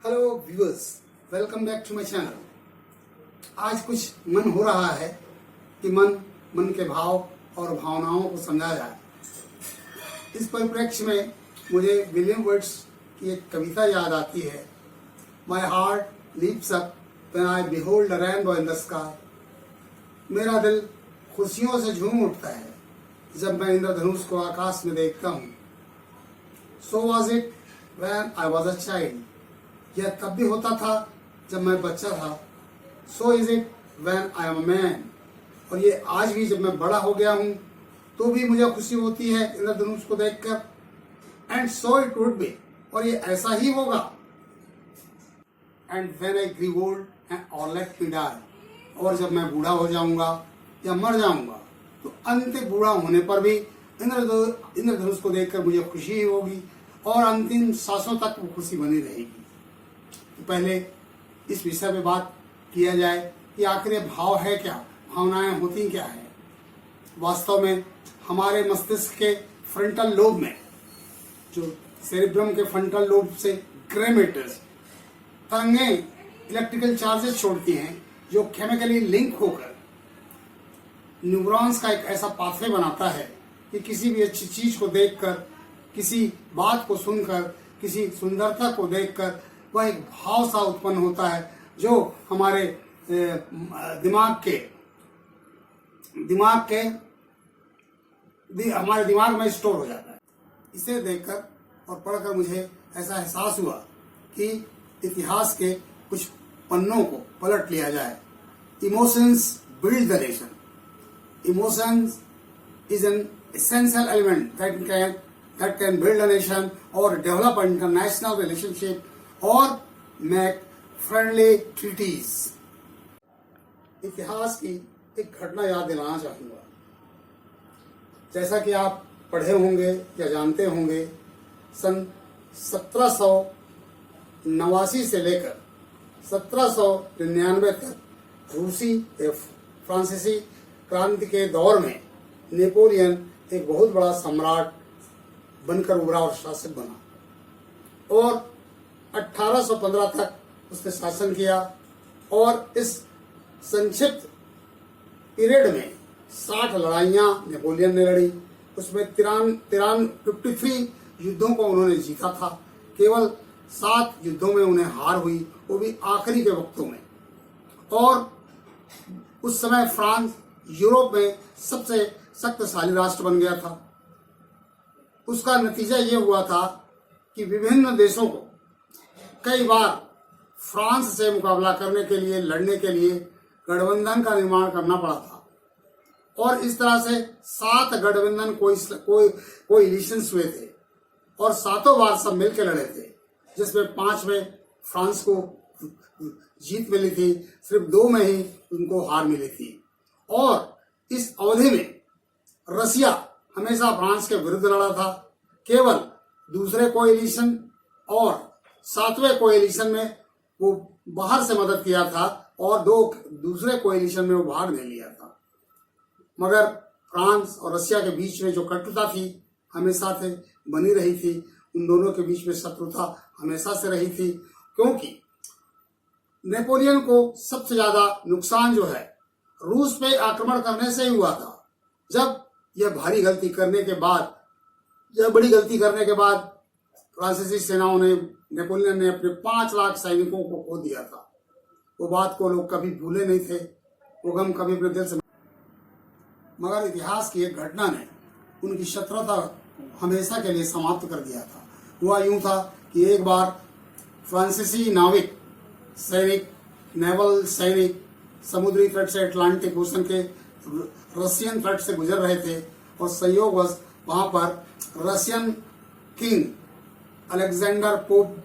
Hello viewers, welcome back to my channel. आज कुछ मन हो रहा है कि मन के भाव और भावनाओं को समझा जाए। इस परिप्रेक्ष्य में मुझे विलियम वर्ड्स की एक कविता याद आती है। My heart leaps up when I behold the rainbow in the sky. मेरा दिल खुशियों से झूम उठता है जब मैं इंद्रधनुष को आकाश में देखता हूँ। So was it when I was a child. यह तब भी होता था जब मैं बच्चा था। So is it when I am a man. और ये आज भी जब मैं बड़ा हो गया हूँ तो भी मुझे खुशी होती है इंद्रधनुष को देखकर। And so it would be, और ये ऐसा ही होगा। And when I grow old and और लेट मी डाई। और जब मैं बूढ़ा हो जाऊंगा या मर जाऊंगा तो अंतिम बूढ़ा होने पर भी इंद्रधनुष को देखकर मुझे खुशी ही होगी और अंतिम सांसों तक वो खुशी बनी रहेगी। तो पहले इस विषय पे बात किया जाए कि आखिर ये भाव है क्या, भावनाएं होती क्या है। वास्तव में हमारे मस्तिष्क के फ्रंटल लोब में, जो सेरिब्रम के फ्रंटल लोब से ग्रे मैटर्स तरंगें इलेक्ट्रिकल चार्जेस छोड़ती हैं, जो केमिकली लिंक होकर न्यूरॉन्स का एक ऐसा पाथवे बनाता है कि किसी भी अच्छी चीज को देखकर, किसी बात को सुनकर, किसी सुंदरता को देखकर वह एक भाव सा उत्पन्न होता है जो हमारे हमारे दिमाग में स्टोर हो जाता है। इसे देखकर और पढ़कर मुझे ऐसा एहसास हुआ कि इतिहास के कुछ पन्नों को पलट लिया जाए। Emotions build the nation. Emotions is an essential element that can build a nation or develop an international relationship or make friendly treaties। इतिहास की एक घटना याद दिलाना चाहूंगा। जैसा कि आप पढ़े होंगे या जानते होंगे, सन 1789 से लेकर 1799 तक रूसी फ्रांसीसी क्रांति के दौर में नेपोलियन एक बहुत बड़ा सम्राट बनकर उभरा और शासक बना और 1815 तक उसने शासन किया। और इस संक्षिप्त पीरियड में 60 लड़ाइयां नेपोलियन ने लड़ी। उसमें 53 युद्धों को उन्होंने जीता था। केवल 7 युद्धों में उन्हें हार हुई, वो भी आखिरी के वक्तों में। और उस समय फ्रांस यूरोप में सबसे शक्तिशाली राष्ट्र बन गया था। उसका नतीजा ये हुआ था कि विभिन्न देशों को कई बार फ्रांस से मुकाबला करने के लिए, लड़ने के लिए गठबंधन का निर्माण करना पड़ा था। और इस तरह से 7 गठबंधन कोएलिशंस हुए थे और 7 बार सब मिलकर लड़े थे, जिसमें 5 में फ्रांस को जीत मिली थी, सिर्फ 2 में ही उनको हार मिली थी। और इस अवधि में रसिया हमेशा फ्रांस के विरुद्ध लड़ा था। केवल दूसरे कोएलिशन और 7वें कोएलिशन में वो बाहर से मदद किया था और दूसरे कोएलिशन में वो भाग नहीं लिया था। मगर फ्रांस और रसिया के बीच में जो कटुता थी हमेशा से बनी रही थी। उन दोनों के बीच में शत्रुता हमेशा से रही थी, क्योंकि नेपोलियन को सबसे ज्यादा नुकसान जो है रूस पे आक्रमण करने से ही हुआ था। जब यह बड़ी गलती करने के बाद फ्रांसीसी सेनाओं ने, नेपोलियन ने अपने 5 लाख सैनिकों को खो दिया था। वो बात को लोग कभी भूले नहीं थे, वो गम कभी अपने दिल से। मगर इतिहास की एक घटना ने उनकी शत्रुता हमेशा के लिए समाप्त कर दिया था। हुआ यूं था कि एक बार फ्रांसीसी नाविक सैनिक, नेवल सैनिक समुद्री तट से अटलांटिक ओशन के रशियन तट से गुजर रहे थे और संयोगवश वहां पर Russian king Alexander pope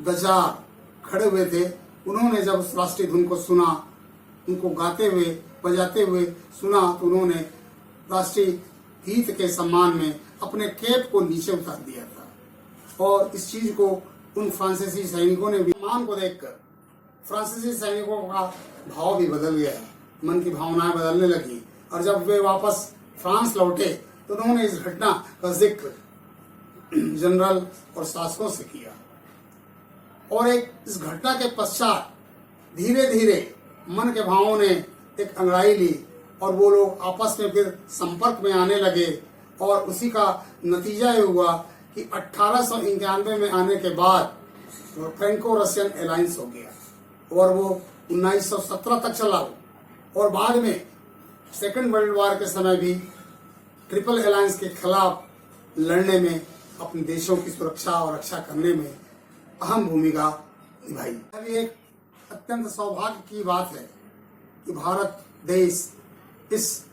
the jar खड़े हुए थे। उन्होंने जब उस राष्ट्रीय धुन को सुना, उनको गाते हुए बजाते हुए सुना, तो उन्होंने राष्ट्रीय गीत के सम्मान में अपने कैप को नीचे उतार दिया था। और इस चीज को उन फ्रांसीसी सैनिकों ने भी, सम्मान को देखकर फ्रांसीसी सैनिकों का भाव भी बदल गया, मन की भावनाएं बदलने लगी। और जब वे वापस फ्रांस लौटे तो उन्होंने इस घटना का जिक्र जनरल और शासकों से किया। और एक इस घटना के पश्चात धीरे धीरे मन के भावों ने एक अंगड़ाई ली और वो लोग आपस में फिर संपर्क में आने लगे और उसी का नतीजा ये हुआ कि 1891 में आने के बाद फ्रेंको रशियन अलायंस हो गया और वो 1917 तक चला और बाद में सेकेंड वर्ल्ड वॉर के समय भी ट्रिपल अलायंस के खिलाफ लड़ने में अपने देशों की सुरक्षा और रक्षा करने में अहम भूमिका निभाई। अभी एक अत्यंत सौभाग्य की बात है कि भारत देश इस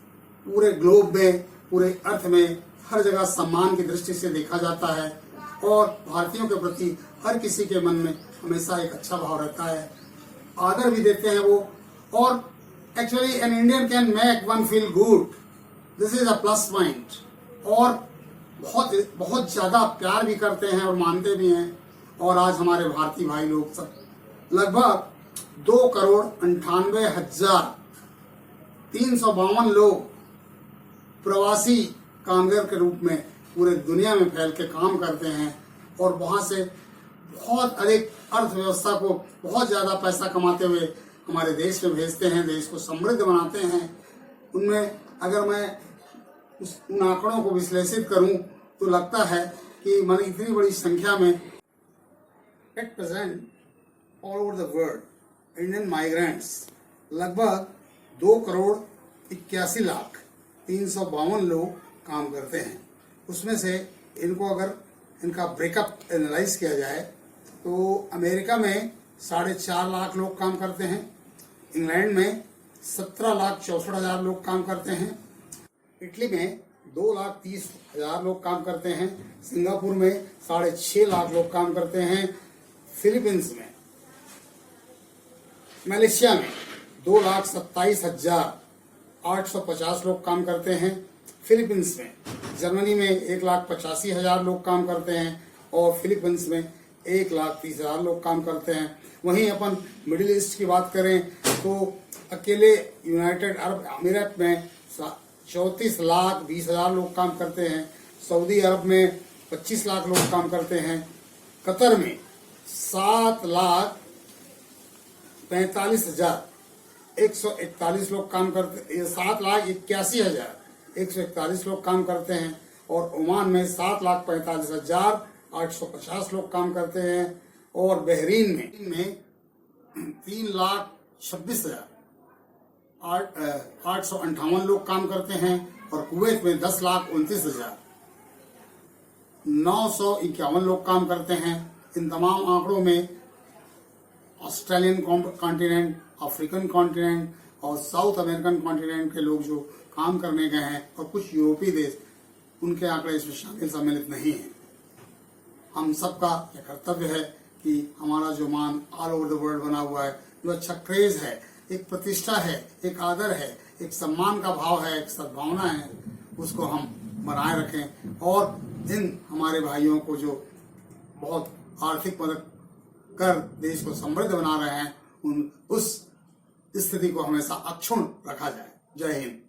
पूरे ग्लोब में, पूरे अर्थ में हर जगह सम्मान की दृष्टि से देखा जाता है और भारतीयों के प्रति हर किसी के मन में हमेशा एक अच्छा भाव रहता है, आदर भी देते हैं वो। और actually an Indian can make one feel good, this is a plus point. और बहुत ज्यादा प्यार भी करते हैं और मानते भी हैं। और आज हमारे भारतीय भाई लोग सब लगभग 2,98,352 लोग प्रवासी कामगार के रूप में पूरे दुनिया में फैल के काम करते हैं और वहां से बहुत अधिक अर्थव्यवस्था को बहुत ज्यादा पैसा कमाते हुए हमारे देश में भेजते हैं, देश को समृद्ध बनाते हैं। उनमें अगर मैं उन आंकड़ों को विश्लेषित करूं तो लगता है कि मन इतनी बड़ी संख्या में at present all over the world Indian migrants लगभग 2,81,352 लोग काम करते हैं। उसमें से इनको अगर इनका ब्रेकअप एनालाइज किया जाए तो अमेरिका में 4.5 लाख लोग काम करते हैं, इंग्लैंड में 17,64,000 लोग काम करते हैं, इटली में 2,30,000 लोग काम करते हैं, सिंगापुर में 6.5 लाख लोग काम करते हैं, फिलीपींस में, मलेशिया में 2,27,850 लोग काम करते हैं, फिलीपींस में, जर्मनी में 1,85,000 लोग काम करते हैं और फिलीपींस में 1,30,000 लोग काम करते हैं। वहीं अपन मिडिल ईस्ट की बात करें तो अकेले यूनाइटेड अरब अमीरात में 34,20,000 लोग काम करते हैं, सऊदी अरब में 25 लाख लोग काम करते हैं, कतर में 7,45,141 लोग काम करते 7,81,141 लोग काम करते हैं और ओमान में 7,45,850 लोग काम करते हैं और बहरीन में 3,26,858 लोग काम करते हैं और कुवैत में 10,29,951 लोग काम करते हैं। इन तमाम आंकड़ों में ऑस्ट्रेलियन कॉन्टिनेंट, अफ्रीकन कॉन्टिनेंट और साउथ अमेरिकन कॉन्टिनेंट के लोग जो काम करने गए हैं और कुछ यूरोपीय देश, उनके आंकड़े इसमें सम्मिलित नहीं हैं। हम सबका यह कर्तव्य है कि हमारा जो मान ऑल ओवर द वर्ल्ड बना हुआ है, जो अच्छा क्रेज है, एक प्रतिष्ठा है, एक आदर है, एक सम्मान का भाव है, एक सद्भावना है, उसको हम बनाए रखें और इन हमारे भाइयों को जो बहुत आर्थिक मदद कर देश को समृद्ध बना रहे हैं, उस स्थिति को हमेशा अक्षुण्ण रखा जाए। जय हिंद।